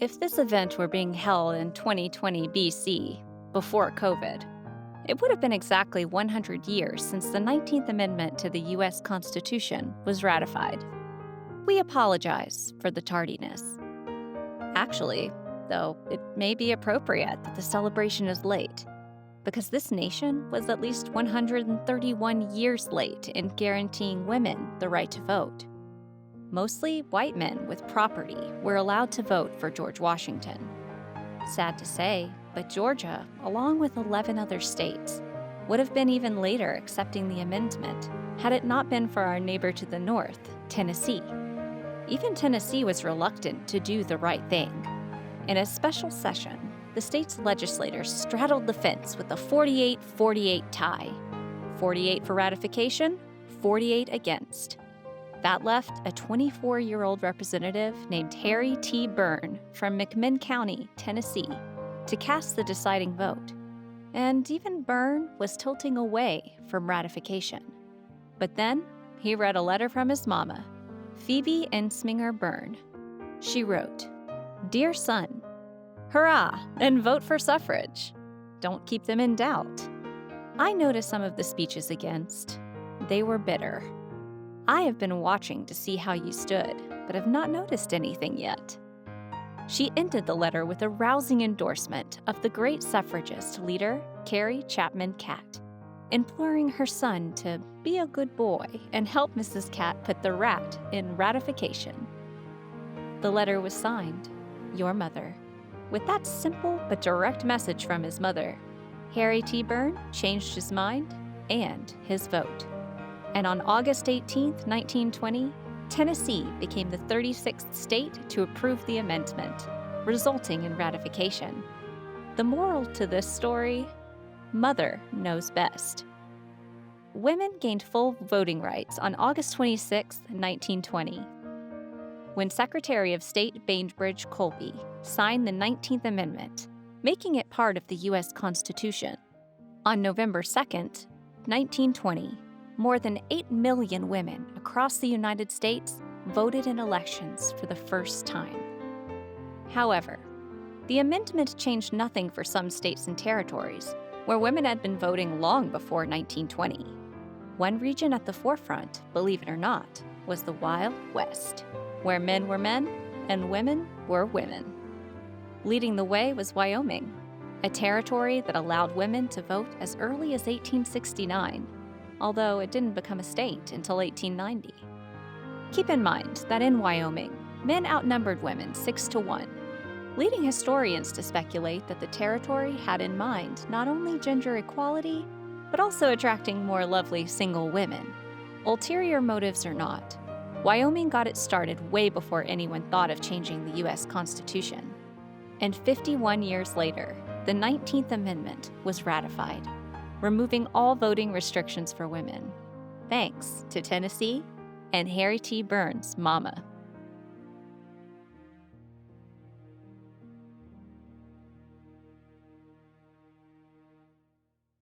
If this event were being held in 2020 BC, before COVID, it would have been exactly 100 years since the 19th Amendment to the U.S. Constitution was ratified. We apologize for the tardiness. Actually, though, it may be appropriate that the celebration is late, because this nation was at least 131 years late in guaranteeing women the right to vote. Mostly white men with property were allowed to vote for George Washington. Sad to say, but Georgia, along with 11 other states, would have been even later accepting the amendment had it not been for our neighbor to the north, Tennessee. Even Tennessee was reluctant to do the right thing. In a special session, the state's legislators straddled the fence with a 48-48 tie. 48 for ratification, 48 against. That left a 24-year-old representative named Harry T. Byrne from McMinn County, Tennessee, to cast the deciding vote. And even Byrne was tilting away from ratification. But then he read a letter from his mama, Phoebe Ensminger Byrne. She wrote, "Dear son, hurrah, and vote for suffrage. Don't keep them in doubt. I noticed some of the speeches against. They were bitter. I have been watching to see how you stood, but have not noticed anything yet." She ended the letter with a rousing endorsement of the great suffragist leader, Carrie Chapman Catt, imploring her son to be a good boy and help Mrs. Catt put the rat in ratification. The letter was signed, "Your Mother." With that simple but direct message from his mother, Harry T. Byrne changed his mind and his vote. And on August 18, 1920, Tennessee became the 36th state to approve the amendment, resulting in ratification. The moral to this story: mother knows best. Women gained full voting rights on August 26, 1920, when Secretary of State Bainbridge Colby signed the 19th Amendment, making it part of the U.S. Constitution. On November 2, 1920, more than 8 million women across the United States voted in elections for the first time. However, the amendment changed nothing for some states and territories, where women had been voting long before 1920. One region at the forefront, believe it or not, was the Wild West, where men were men and women were women. Leading the way was Wyoming, a territory that allowed women to vote as early as 1869, although it didn't become a state until 1890. Keep in mind that in Wyoming, men outnumbered women 6-1, leading historians to speculate that the territory had in mind not only gender equality, but also attracting more lovely single women. Ulterior motives or not, Wyoming got it started way before anyone thought of changing the U.S. Constitution. And 51 years later, the 19th Amendment was ratified, removing all voting restrictions for women, thanks to Tennessee and Harry T. Byrne's mama.